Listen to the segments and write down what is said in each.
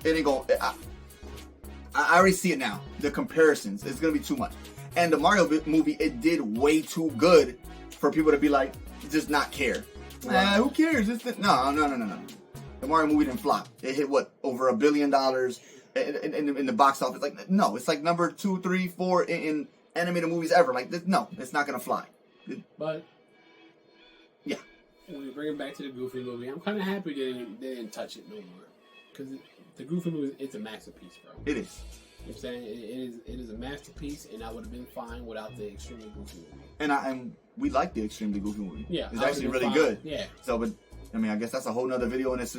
it ain't going. I already see it now. The comparisons, it's gonna be too much. And the Mario movie, it did way too good for people to be like, just not care. Who cares? No. The Mario movie didn't flop. It hit what, over $1 billion in the box office. Like, no, it's like number 2, 3, 4 in animated movies ever. Like, no, it's not gonna fly. But yeah, when we bring it back to the Goofy movie, I'm kind of happy they didn't touch it no more, because the Goofy movie, it's a masterpiece, bro. It is. You know what I'm saying? It is a masterpiece, and I would have been fine without the Extremely Goofy movie. And we like the Extremely Goofy movie. Yeah, it's actually really good. Yeah. So, but I mean, I guess that's a whole nother video on its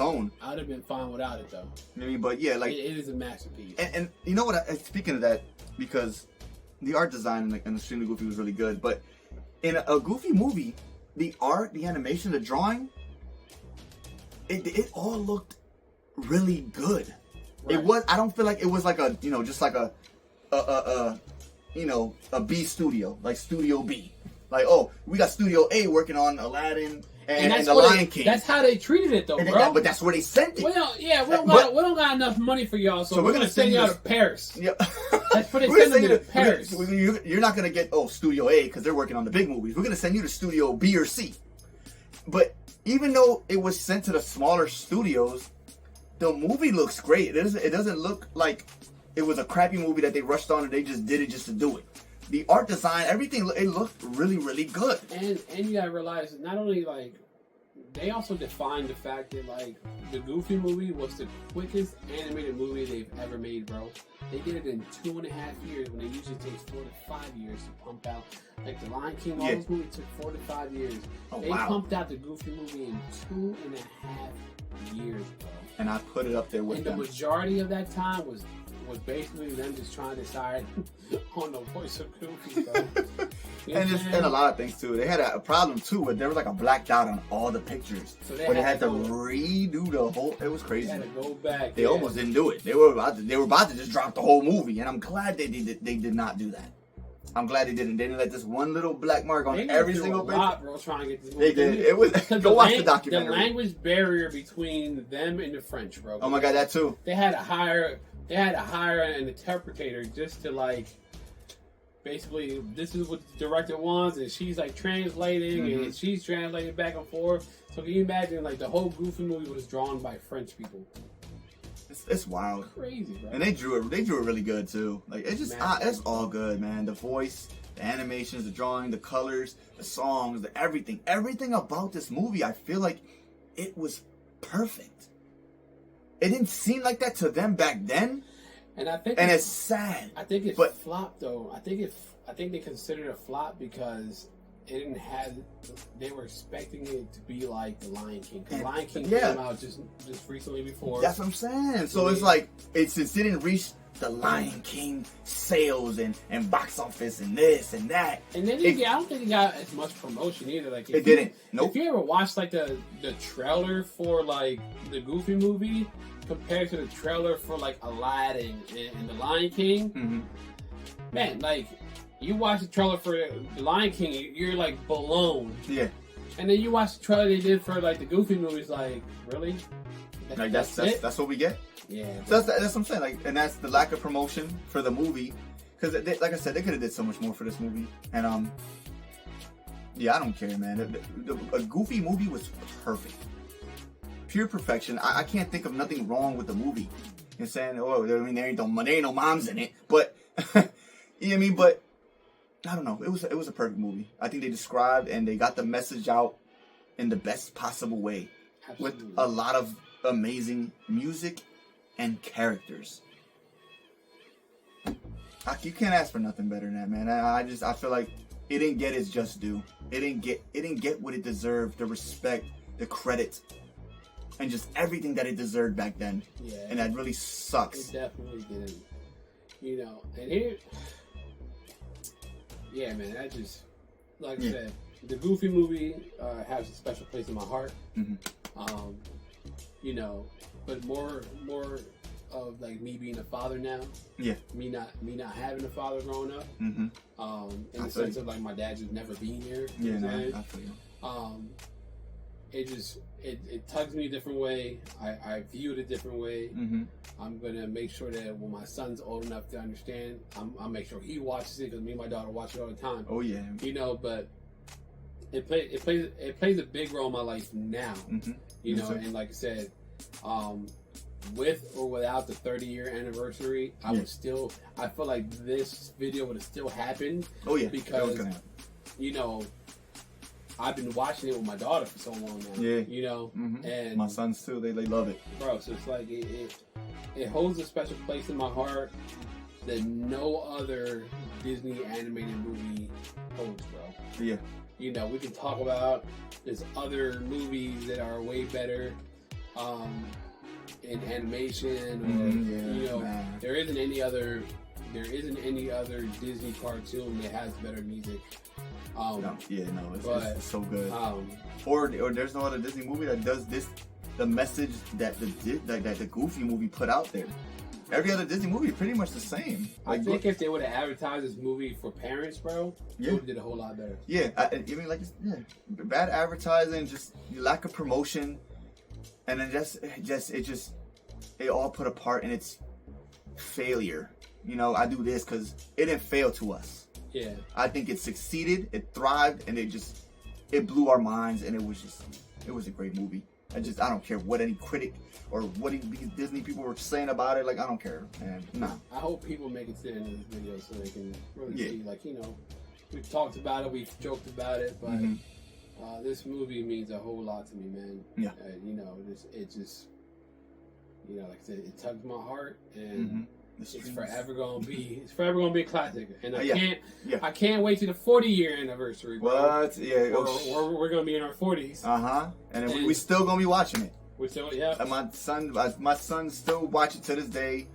own. I would have been fine without it though. I mean, but yeah, like it is a masterpiece. And you know what? Speaking of that, because the art design in Extremely Goofy was really good, but in a Goofy movie, the art, the animation, the drawing, it all looked really good. Right. It was. I don't feel like it was like a, just like a B studio, like Studio B. Like, oh, we got Studio A working on Aladdin and the Lion King. That's how they treated it, though, bro. But that's where they sent it. Well, yeah, we don't got enough money for y'all, so we're gonna send y'all to Paris. Yeah. That's where they send you to Paris. You're not gonna get Studio A because they're working on the big movies. We're gonna send you to Studio B or C. But even though it was sent to the smaller studios, the movie looks great. It doesn't look like it was a crappy movie that they rushed on and they just did it just to do it. The art design, everything, it looked really, really good. And you gotta realize, not only like, they also defined the fact that like the Goofy movie was the quickest animated movie they've ever made, bro. They did it in 2.5 years when it usually takes 4 to 5 years to pump out. Like the Lion King, all those movies took 4 to 5 years. They pumped out the Goofy movie in 2.5 years, bro. And I put it up there with them. And the majority of that time was basically them just trying to decide on the voice of Goofy, bro. And a lot of things too. They had a problem too, where there was like a black dot on all the pictures. So they had to redo the whole. It was crazy. They had to go back. They almost didn't do it. They were about to just drop the whole movie, and I'm glad they did not do that. I'm glad they didn't. They didn't let this one little black mark on every single picture. Bro, trying to get this movie. They did. It was. Go watch the documentary. The language barrier between them and the French, bro. Oh my god, that too. They had to hire an interpreter just to like, basically, this is what the director wants, and she's like translating, and she's translating back and forth. So can you imagine, like, the whole Goofy movie was drawn by French people? It's wild. Crazy, bro. And they drew it really good too. Like, it's just it's all good, man. The voice, the animations, the drawing, the colors, the songs, the everything about this movie, I feel like it was perfect. It didn't seem like that to them back then. And it's sad. I think it flopped though. I think they considered it a flop because it didn't have. They were expecting it to be like the Lion King. Because Lion King came out just recently before. That's what I'm saying. So it's like since it didn't reach the Lion King sales and box office and this and that. And then I don't think it got as much promotion either. Like it didn't. Nope. If you ever watched like the trailer for like the Goofy movie compared to the trailer for like Aladdin and the Lion King, man, like you watch the trailer for the Lion King, you're like blown. Yeah. And then you watch the trailer they did for like the Goofy movies, like really? That's what we get. Yeah. So that's what I'm saying. Like, and that's the lack of promotion for the movie, because like I said, they could have did so much more for this movie. And yeah, I don't care, man. A Goofy movie was perfect, pure perfection. I can't think of nothing wrong with the movie. You're saying, oh, I mean, there ain't no moms in it, but you know what I mean. But I don't know. It was a perfect movie. I think they described and they got the message out in the best possible way. Absolutely. With a lot of amazing music and characters. You can't ask for nothing better than that, man. I feel like it didn't get its just due. It didn't get what it deserved, the respect, the credit, and just everything that it deserved back then. Yeah. And that really sucks. It definitely didn't. You know, and here, yeah, man, I just, like I said, the Goofy movie has a special place in my heart. You know, but more of like me being a father now. Yeah. Me not having a father growing up. In the sense of like my dad just never being here. Yeah, no, I feel you. it tugs me a different way. I view it a different way. Mm-hmm. I'm gonna make sure that when my son's old enough to understand, I'll make sure he watches it, because me and my daughter watch it all the time. Oh yeah. You know, but it plays a big role in my life now. Mm-hmm. You know, and like I said, with or without the 30-year anniversary, I would still. I feel like this video would have still happened. Oh yeah, because that was gonna happen. You know, I've been watching it with my daughter for so long now. Yeah. You know, and my sons too. They love it, bro. So it's like it holds a special place in my heart that no other Disney animated movie holds, bro. Yeah. You know, we can talk about there's other movies that are way better in animation, or you know, there isn't any other Disney cartoon that has better music. It's so good. Or there's no other Disney movie that does this. The message that the Goofy movie put out there. Every other Disney movie is pretty much the same. Like, I think if they would have advertised this movie for parents, bro, they would have did a whole lot better. Yeah, I mean, like, bad advertising, just lack of promotion, and then it all put a part in its failure. You know, I do this because it didn't fail to us. Yeah. I think it succeeded, it thrived, and it blew our minds, and it was a great movie. I don't care what any critic or what Disney people were saying about it. Like, I don't care, man. Nah. I hope people make it to the end of this video so they can really see. Like, you know, we've talked about it, we've joked about it, but this movie means a whole lot to me, man. Yeah. You know, it just, you know, like I said, it tugs my heart, and it's forever gonna be a classic. And I can't wait to the 40-year anniversary, bro. What? Yeah. We're gonna be in our 40s. And then we still gonna be watching it. We still, yeah. And my son still watch it to this day.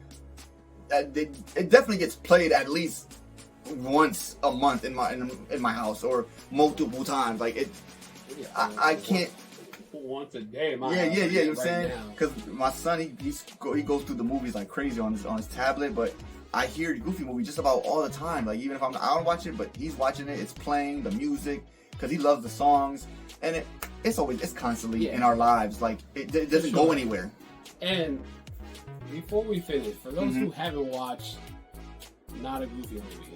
It definitely gets played at least once a month in my house, or multiple times. Like it, I can't. Once a day, you know what I'm saying? Because my son, he goes through the movies like crazy on his tablet, but I hear Goofy movie just about all the time. Like, even if I don't watch it, but he's watching it, it's playing the music because he loves the songs, and it's constantly in our lives. Like, it doesn't go anywhere. And before we finish, for those who haven't watched Not a Goofy movie,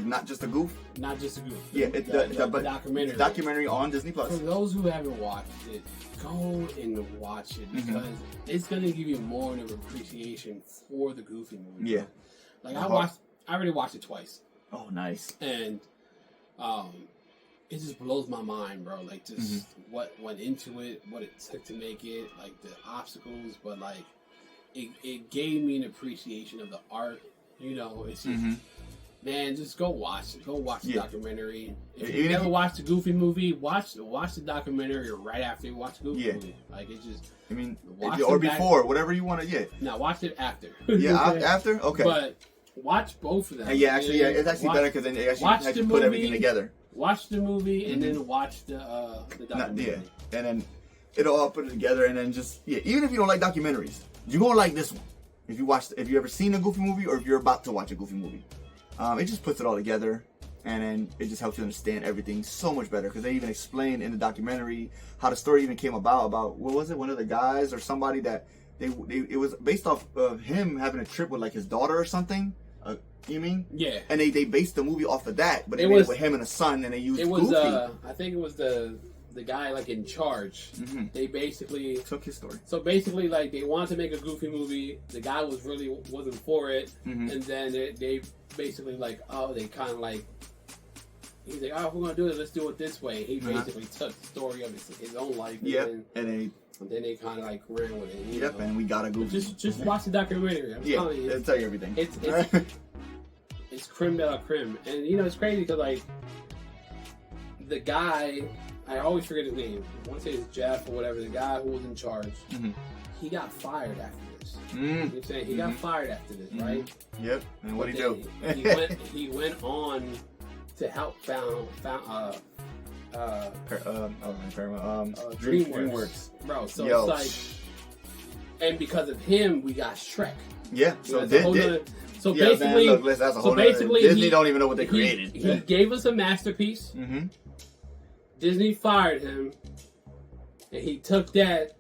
not just a goof? Not just a goof. Yeah, the documentary. Documentary on Disney Plus. For those who haven't watched it, go and watch it, because it's gonna give you more of an appreciation for the Goofy movie. Yeah. Like, I already watched it twice. Oh, nice. And it just blows my mind, bro. Like, just what went into it, what it took to make it, like the obstacles, but like it gave me an appreciation of the art. You know, it's just man, just go watch it. Go watch the documentary. If you never watched the Goofy movie, watch the documentary right after you watch the Goofy movie. Like, it just, I mean, or before, whatever you want to get. Now watch it after. After? Okay. But watch both of them. It's actually better because then it actually put everything together. Watch the movie and then watch the documentary. And then it'll all put it together, and then just even if you don't like documentaries, you're gonna like this one. If you ever seen a Goofy movie, or if you're about to watch a Goofy movie, it just puts it all together, and then it just helps you understand everything so much better, because they even explain in the documentary how the story even came about what was it, one of the guys or somebody that it was based off of him having a trip with like his daughter or something. You mean? Yeah. And they based the movie off of that, but it was with him and a son, and they used Goofy. I think it was the guy like in charge. They basically took his story. So basically, like, they wanted to make a Goofy movie. The guy wasn't for it, and then they basically like, they kind of like, he's like, we're gonna do it. Let's do it this way. He basically took the story of his own life. And then they kind of like ran with it. And we got a Goofy. Just watch the documentary. I'm telling you, it'll tell you everything. It's creme de la creme, and you know it's crazy because like the guy, I always forget his name. I want to say it's Jeff or whatever. The guy who was in charge, he got fired after this. You know what I'm saying? He got fired after this, right? Yep. And what did he do? He went on to help found DreamWorks, bro. So it's like, and because of him, we got Shrek. Yeah. So So basically, man, look, Disney don't even know what they created. He gave us a masterpiece. Disney fired him, and he took that